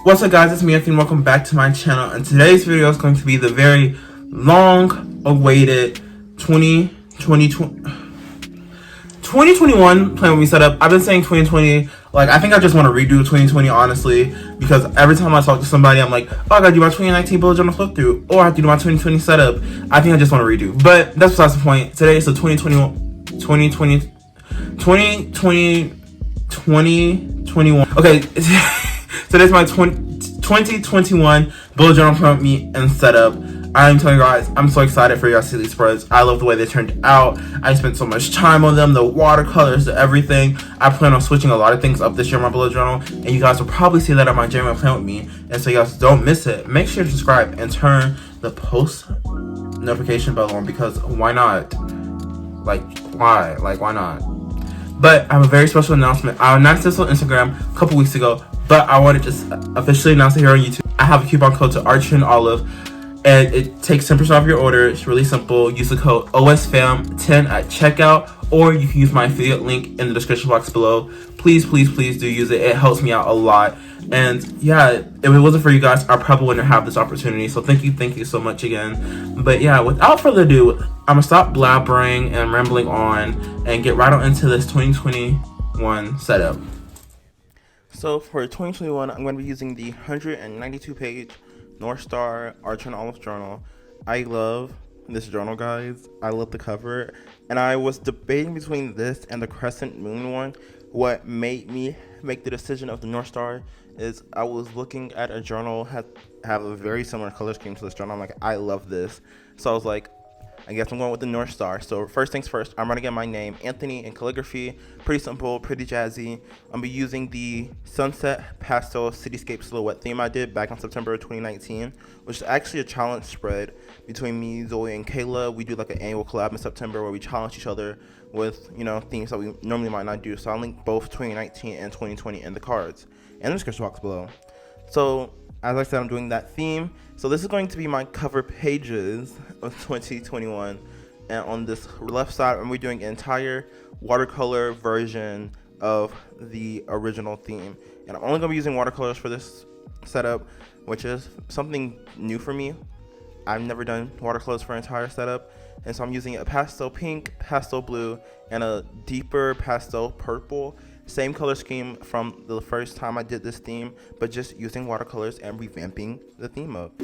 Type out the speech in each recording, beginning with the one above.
What's up guys, it's me Anthony, welcome back to my channel, and today's video is going to be the very long awaited 2021 plan we set up. I've been saying 2020, like I think I just want to redo 2020 honestly, because every time I talk to somebody I'm like, oh, I gotta do my 2019 bullet journal flip through, or I have to do my 2020 setup. I think I just want to redo, but that's besides the point. Today is the 2021. Okay. Today's my 2021 bullet journal prompt me and setup. I'm telling you guys, I'm so excited for your guys to see these spreads. I love the way they turned out. I spent so much time on them, the watercolors, the everything. I plan on switching a lot of things up this year in my bullet journal, and you guys will probably see that on my January plan with me. And so you guys don't miss it. Make sure to subscribe and turn the post notification bell on, because why not? Why not? But I have a very special announcement. I announced this on Instagram a couple weeks ago, but I want to just officially announce it here on YouTube. I have a coupon code to Archer and Olive, and it takes 10% off your order. It's really simple. Use the code OSFAM10 at checkout, or you can use my affiliate link in the description box below. Please, please, please do use it. It helps me out a lot. And yeah, if it wasn't for you guys, I probably wouldn't have this opportunity. So thank you so much again. But yeah, without further ado, I'm gonna stop blabbering and rambling on and get right on into this 2021 setup. So for 2021, I'm going to be using the 192-page North Star Archer and Olive journal. I love this journal, guys. I love the cover, and I was debating between this and the Crescent Moon one. What made me make the decision of the North Star is I was looking at a journal have a very similar color scheme to this journal. I'm like, I love this, so I was like, I guess I'm going with the North Star. So first things first, I'm gonna get my name, Anthony, in calligraphy. Pretty simple, pretty jazzy. I'm gonna be using the Sunset Pastel Cityscape Silhouette theme I did back in September 2019, which is actually a challenge spread between me, Zoe, and Kayla. We do like an annual collab in September where we challenge each other with, themes that we normally might not do. So I'll link both 2019 and 2020 in the cards and the description box below. So as I said, I'm doing that theme. So this is going to be my cover pages of 2021. And on this left side, I'm doing an entire watercolor version of the original theme. And I'm only going to be using watercolors for this setup, which is something new for me. I've never done watercolors for an entire setup. And so I'm using a pastel pink, pastel blue, and a deeper pastel purple. Same color scheme from the first time I did this theme, but just using watercolors and revamping the theme up.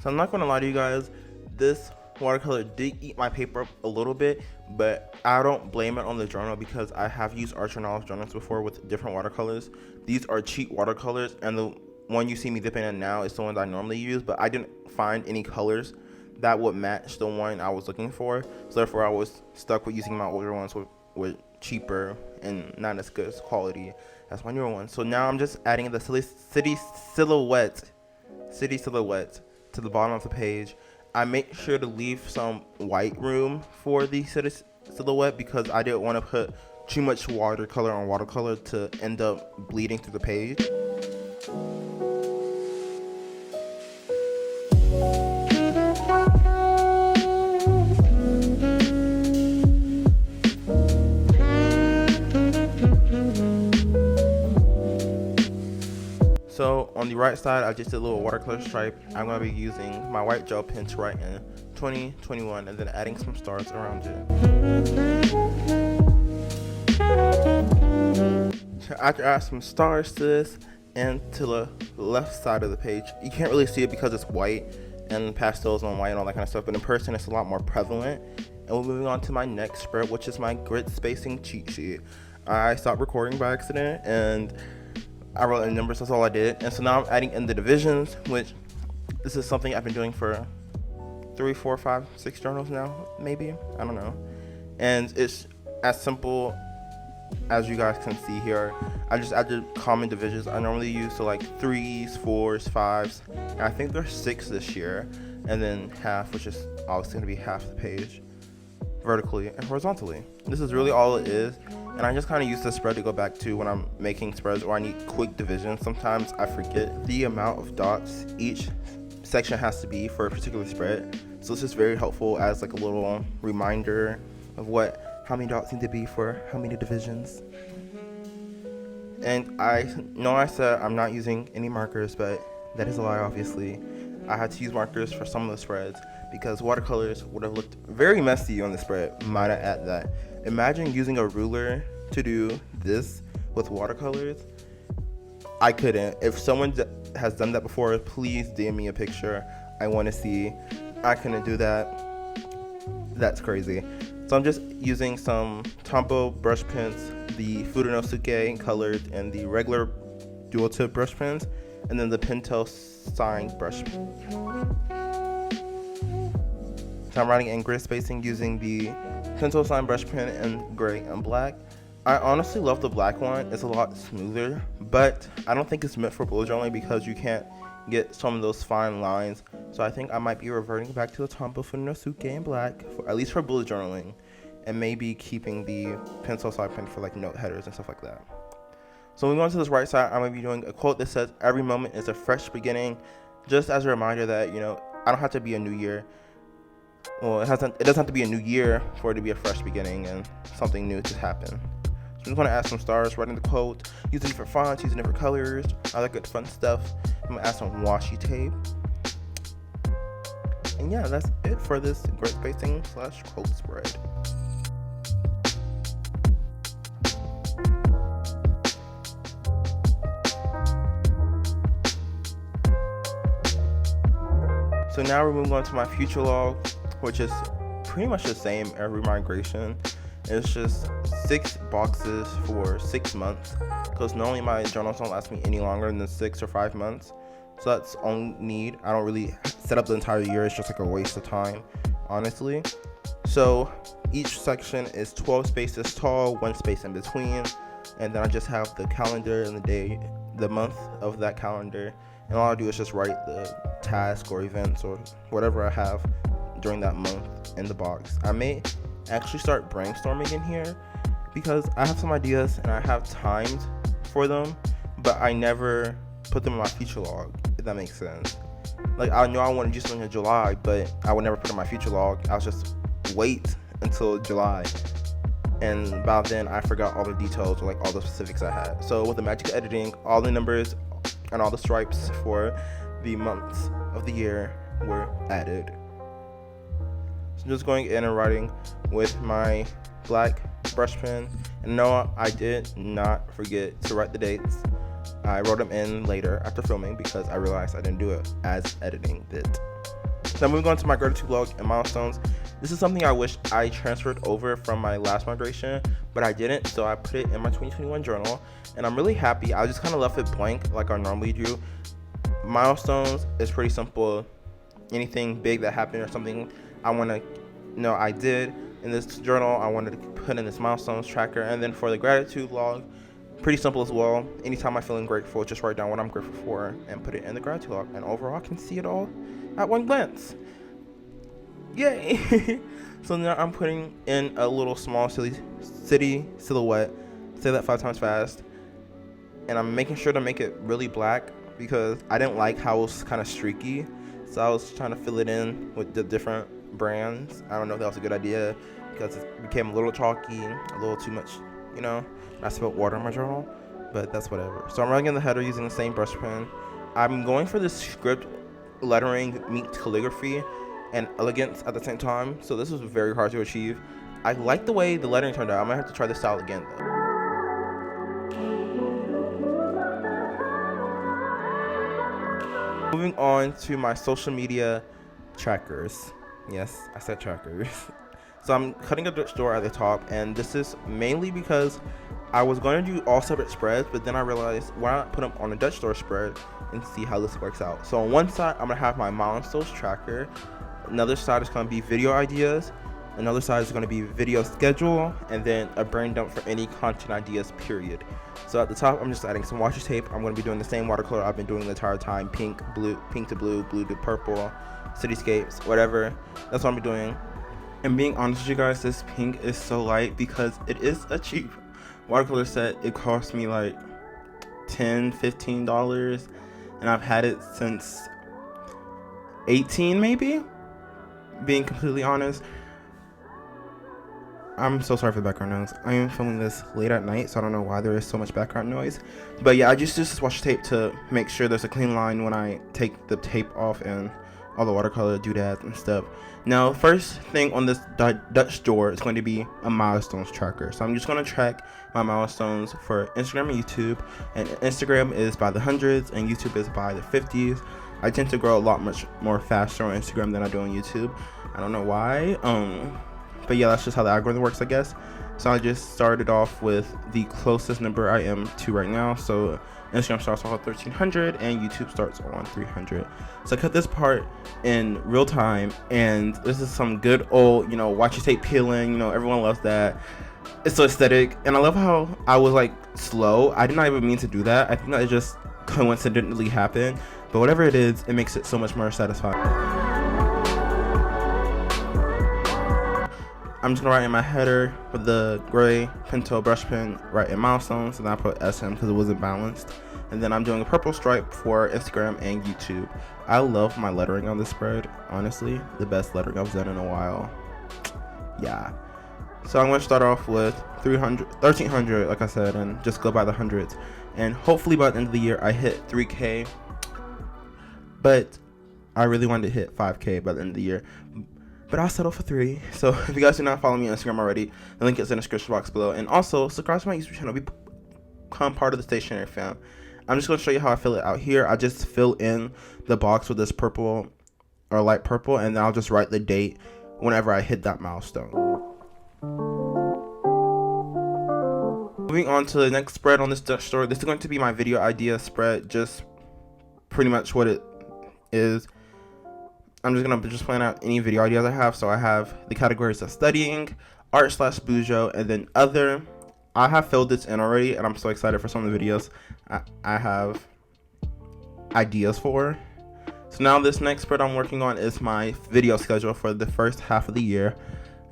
So I'm not gonna lie to you guys, this watercolor did eat my paper up a little bit, but I don't blame it on the journal because I have used Archer and Olive journals before with different watercolors. These are cheap watercolors, and the one you see me dipping in now is the one that I normally use, but I didn't find any colors that would match the one I was looking for, so therefore I was stuck with using my older ones with cheaper and not as good as quality as my newer ones. So now I'm just adding the city silhouette to the bottom of the page. I make sure to leave some white room for the silhouette because I didn't want to put too much watercolor on watercolor to end up bleeding through the page. So on the right side, I just did a little watercolor stripe. I'm going to be using my white gel pen to write in 2021 and then adding some stars around it. So after I add some stars to this and to the left side of the page, you can't really see it because it's white and pastels on white and all that kind of stuff, but in person it's a lot more prevalent. And we're moving on to my next spread, which is my grid spacing cheat sheet. I stopped recording by accident and I wrote in numbers, that's all I did. And so now I'm adding in the divisions, which this is something I've been doing for 3, 4, 5, 6 journals now, maybe, I don't know. And it's as simple as you guys can see here. I just added common divisions I normally use, so like 3s, 4s, 5s, and I think there's 6 this year, and then half, which is obviously going to be half the page. vertically, and horizontally. This is really all it is, and I just kind of use this spread to go back to when I'm making spreads or I need quick division. Sometimes I forget the amount of dots each section has to be for a particular spread, so it's just very helpful as like a little reminder of how many dots need to be for how many divisions. And I know I said I'm not using any markers, but that is a lie, obviously. I had to use markers for some of the spreads because watercolors would have looked very messy on the spread, might I add that. Imagine using a ruler to do this with watercolors. I couldn't. If someone has done that before, please DM me a picture. I want to see. I couldn't do that. That's crazy. So I'm just using some Tombow brush pens, the Furunosuke colored, and the regular dual tip brush pens, and then the pentel sign brush pen. So I'm writing in grid spacing using the pentel sign brush pen in gray and black. I honestly love the black one. It's a lot smoother, but I don't think it's meant for bullet journaling because you can't get some of those fine lines. So I think I might be reverting back to the Tombow Furunosuke in black, at least for bullet journaling, and maybe keeping the pencil side pen for like note headers and stuff like that. So moving on to this right side, I'm going to be doing a quote that says, "Every moment is a fresh beginning," just as a reminder that, I don't have to be a new year. Well, it doesn't have to be a new year for it to be a fresh beginning and something new to happen. So I'm just going to add some stars, writing the quote, using different fonts, using different colors, all that good fun stuff. I'm going to add some washi tape. And yeah, that's it for this grid spacing / quote spread. So now we're moving on to my future log, which is pretty much the same every migration. It's just 6 boxes for 6 months, because normally my journals don't last me any longer than 6 or 5 months. So that's all I need. I don't really set up the entire year. It's just like a waste of time, honestly. So each section is 12 spaces tall, 1 space in between, and then I just have the calendar and the month of that calendar. And all I do is just write the task or events or whatever I have during that month in the box. I may actually start brainstorming in here because I have some ideas and I have times for them, but I never put them in my future log, if that makes sense. Like, I know I want to do something in July, but I would never put it in my future log. I'll just wait until July, and by then I forgot all the details or like all the specifics I had. So with the magic of editing, all the numbers and all the stripes for the months of the year were added. So I'm just going in and writing with my black brush pen. And no, I did not forget to write the dates. I wrote them in later after filming because I realized I didn't do it as editing did. So moving on to my gratitude log and milestones. This is something I wish I transferred over from my last migration, but I didn't, so I put it in my 2021 journal, and I'm really happy. I just kind of left it blank like I normally do. Milestones is pretty simple. Anything big that happened or something I want to know I did in this journal, I wanted to put in this milestones tracker. And then for the gratitude log, pretty simple as well. Anytime I'm feeling grateful, just write down what I'm grateful for and put it in the gratitude log, and overall I can see it all at one glance. Yay! So now I'm putting in a little small city silhouette. Say that 5 times fast. And I'm making sure to make it really black because I didn't like how it was kind of streaky. So I was trying to fill it in with the different brands. I don't know if that was a good idea because it became a little chalky, a little too much, I spilled water in my journal, but that's whatever. So I'm writing in the header using the same brush pen. I'm going for this script lettering meets calligraphy and elegance at the same time, so this was very hard to achieve. I like the way the lettering turned out. I might have to try this style again though. Moving on to my social media trackers. Yes, I said trackers. So I'm cutting a Dutch door at the top, and this is mainly because I was going to do all separate spreads, but then I realized why not put them on a Dutch door spread and see how this works out. So on one side, I'm going to have my Milestones Tracker. Another side is going to be video ideas. Another side is going to be video schedule, and then a brain dump for any content ideas, period. So at the top, I'm just adding some washi tape. I'm going to be doing the same watercolor I've been doing the entire time. Pink to blue, blue to purple, cityscapes, whatever. That's what I'm doing. And being honest with you guys, this pink is so light because it is a cheap watercolor set. It cost me like $10-15, and I've had it since 18 maybe, being completely honest. I'm so sorry for the background noise. I am filming this late at night, so I don't know why there is so much background noise. But yeah, I just use this washi tape to make sure there's a clean line when I take the tape off and all the watercolor doodads and stuff. Now, first thing on this Dutch door is going to be a Milestones Tracker. So I'm just going to track my milestones for Instagram and YouTube. And Instagram is by the hundreds and YouTube is by the 50s. I tend to grow a lot much more faster on Instagram than I do on YouTube. I don't know why. But yeah, that's just how the algorithm works, I guess. So I just started off with the closest number I am to right now. So Instagram starts off at 1300 and YouTube starts on 300. So I cut this part in real time, and this is some good old, washi tape peeling. Everyone loves that. It's so aesthetic, and I love how I was like slow. I did not even mean to do that. I think that it just coincidentally happened. But whatever it is, it makes it so much more satisfying. I'm just gonna write in my header with the gray pentel brush pen, write in milestones, and I put SM because it wasn't balanced. And then I'm doing a purple stripe for Instagram and YouTube. I love my lettering on this spread. Honestly, the best lettering I've done in a while. Yeah. So I'm gonna start off with 1300, like I said, and just go by the hundreds. And hopefully by the end of the year, I hit 3K. But I really wanted to hit 5K by the end of the year. But I'll settle for 3. So if you guys do not follow me on Instagram already, the link is in the description box below. And also, subscribe to my YouTube channel. Become part of the stationery fam. I'm just going to show you how I fill it out here. I just fill in the box with this purple or light purple, and then I'll just write the date whenever I hit that milestone. Moving on to the next spread on this Dutch store. This is going to be my video idea spread, just pretty much what it is. I'm just gonna plan out any video ideas I have. So I have the categories of studying, art/bujo, and then other. I have filled this in already, and I'm so excited for some of the videos I have ideas for. So now this next spread I'm working on is my video schedule for the first half of the year.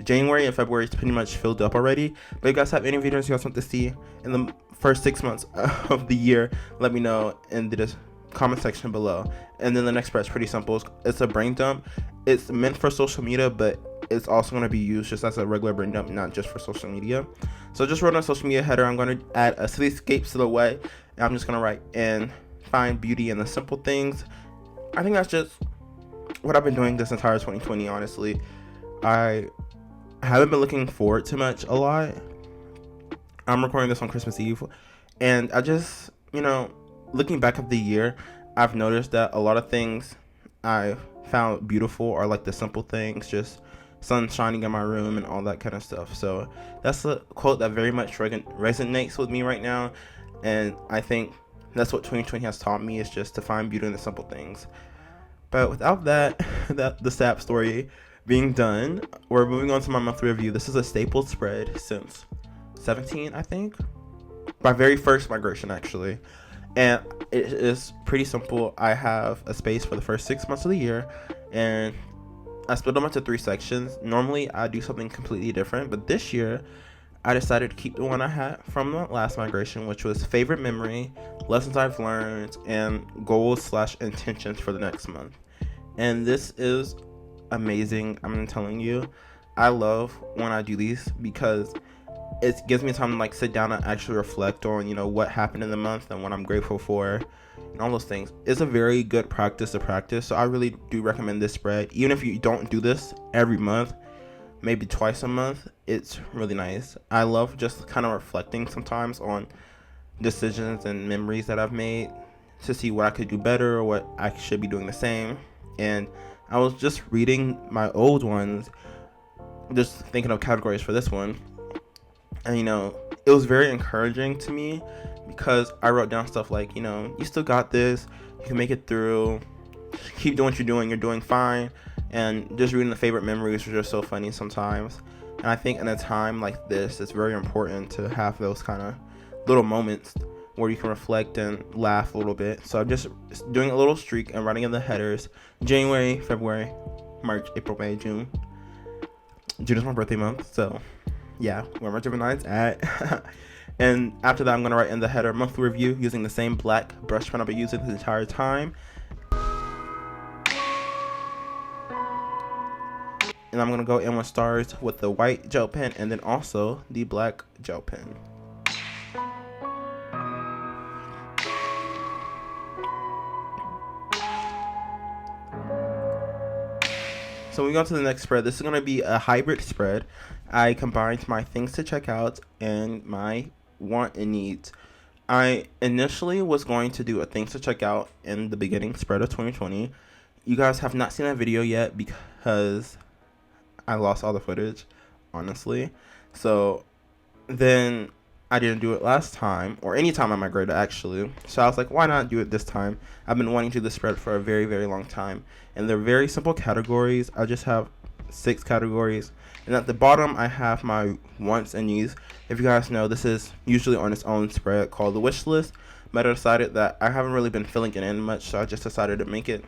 January and February is pretty much filled up already. But if you guys have any videos you guys want to see in the first 6 months of the year, let me know in the comment section below. And then the next spread is pretty simple. It's a brain dump. It's meant for social media, but it's also going to be used just as a regular brain dump, not just for social media. So just wrote on a social media header. I'm going to add a cityscape silhouette, and I'm just going to write in find beauty in the simple things. I think that's just what I've been doing this entire 2020. Honestly, I haven't been looking forward to much a lot. I'm recording this on Christmas Eve, and I just, looking back at the year, I've noticed that a lot of things I found beautiful are like the simple things, just sun shining in my room and all that kind of stuff. So that's a quote that very much resonates with me right now, and I think that's what 2020 has taught me, is just to find beauty in the simple things. But without that the sap story being done, we're moving on to my monthly review. This is a staple spread since 17, I think. My very first migration, actually. And it is pretty simple. I have a space for the first 6 months of the year, and I split them into 3 sections. Normally I do something completely different, but this year I decided to keep the one I had from the last migration, which was favorite memory, lessons I've learned, and goals/intentions for the next month. And this is amazing. I'm telling you, I love when I do these because it gives me time to sit down and actually reflect on what happened in the month and what I'm grateful for and all those things. It's a very good practice to practice, so I really do recommend this spread. Even if you don't do this every month, maybe twice a month, it's really nice. I love just kind of reflecting sometimes on decisions and memories that I've made to see what I could do better or what I should be doing the same. And I was just reading my old ones, just thinking of categories for this one. And it was very encouraging to me because I wrote down stuff like, you still got this, you can make it through, keep doing what you're doing fine. And just reading the favorite memories was just so funny sometimes. And I think in a time like this, it's very important to have those kind of little moments where you can reflect and laugh a little bit. So I'm just doing a little streak and writing in the headers: January, February, March, April, May, June. June is my birthday month, so yeah, where my Gemini's at. And after that, I'm going to write in the header monthly review using the same black brush pen I've been using the entire time. And I'm going to go in with stars with the white gel pen and then also the black gel pen. So we go to the next spread. This is going to be a hybrid spread. I combined my things to check out and my want and needs. I initially was going to do a things to check out in the beginning spread of 2020. You guys have not seen that video yet because I lost all the footage, honestly. So then I didn't do it last time, or any time I migrated actually. So I was like, why not do it this time? I've been wanting to do this spread for a very, very long time. And they're very simple categories. I just have 6 categories. And at the bottom, I have my wants and needs. If you guys know, this is usually on its own spread called the wish list. But I decided that I haven't really been filling it in much, so I just decided to make it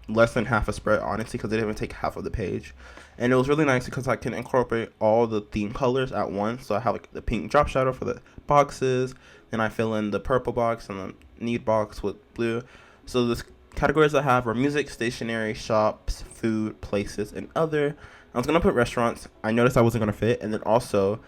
less than half a spread, honestly, because it didn't even take half of the page. And it was really nice because I can incorporate all the theme colors at once. So I have like the pink drop shadow for the boxes, then I fill in the purple box and the need box with blue. So the categories I have are music, stationery, shops, food, places, and other. I was going to put restaurants. I noticed I wasn't going to fit. And then also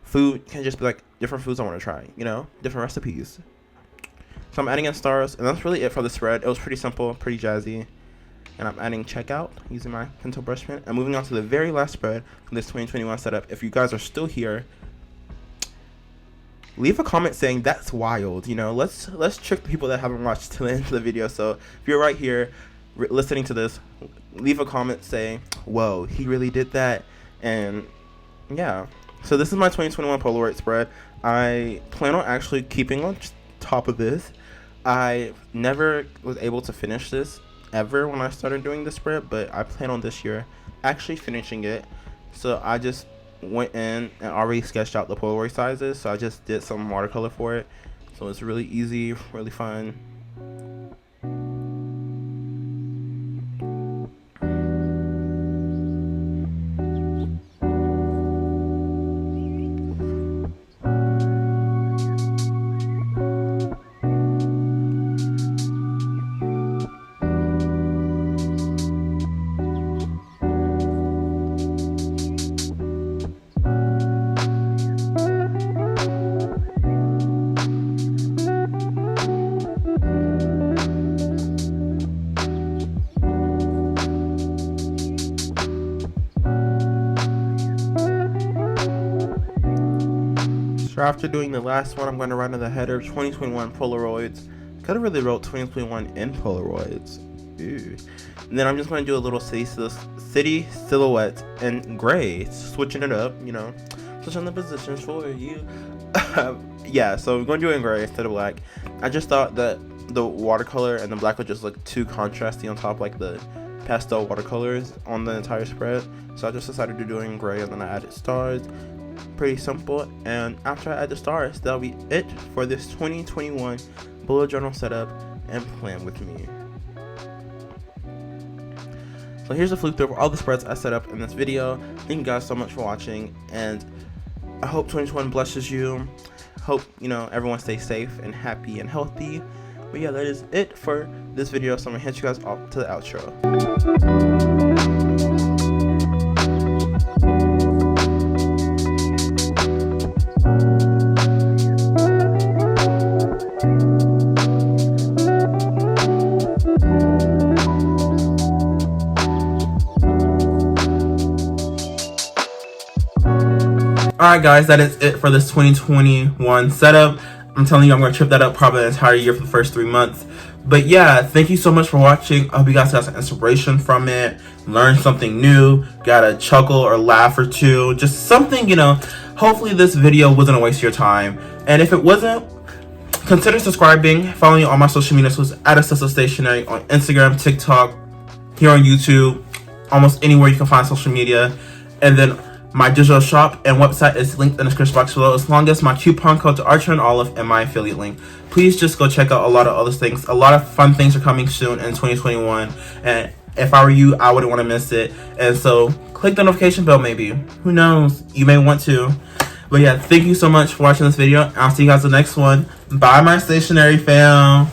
food can just be like different foods I want to try, you know, different recipes. So I'm adding in stars, and that's really it for the spread. It was pretty simple, pretty jazzy. And I'm adding checkout using my pentel brush pen. And moving on to the very last spread from this 2021 setup. If you guys are still here, leave a comment saying that's wild. You know, let's trick the people that haven't watched to the end of the video. So if you're right here listening to this, leave a comment saying, whoa, he really did that. And yeah, so this is my 2021 Polaroid spread. I plan on actually keeping on top of this. I never was able to finish this ever when I started doing the spread, but I plan on this year actually finishing it. So I just went in and already sketched out the Polaroid sizes, so I just did some watercolor for it. So it's really easy, really fun. So after doing the last one, I'm going to write in the header 2021 Polaroids. Could have really wrote 2021 in Polaroids. Ew. And then I'm just going to do a little city silhouette in gray, switching it up, you know, switching the positions for you. Yeah, so we're going to do it in gray instead of black. I just thought that the watercolor and the black would just look too contrasty on top, like the pastel watercolors on the entire spread. So I just decided to do it in gray, and then I added stars. Pretty simple. And after I add the stars, that'll be it for this 2021 bullet journal setup and plan with me. So here's a flip through of all the spreads I set up in this video. Thank you guys so much for watching, and I hope 2021 blesses you. Hope, you know, everyone stays safe and happy and healthy. But yeah, that is it for this video, so I'm gonna hit you guys off to the outro. Alright guys, that is it for this 2021 setup. I'm telling you, I'm going to trip that up probably the entire year for the first 3 months. But yeah, thank you so much for watching. I hope you guys got some inspiration from it, learned something new, got a chuckle or laugh or two, just something, you know. Hopefully this video wasn't a waste of your time. And if it wasn't, consider subscribing, following all my social media socials at Stationery on Instagram, TikTok, here on YouTube, almost anywhere you can find social media. And then my digital shop and website is linked in the description box below, as long as my coupon code to Archer and Olive and my affiliate link. Please just go check out a lot of other things. A lot of fun things are coming soon in 2021. And if I were you, I wouldn't want to miss it. And so click the notification bell maybe. Who knows? You may want to. But yeah, thank you so much for watching this video. I'll see you guys in the next one. Bye, my stationery fam.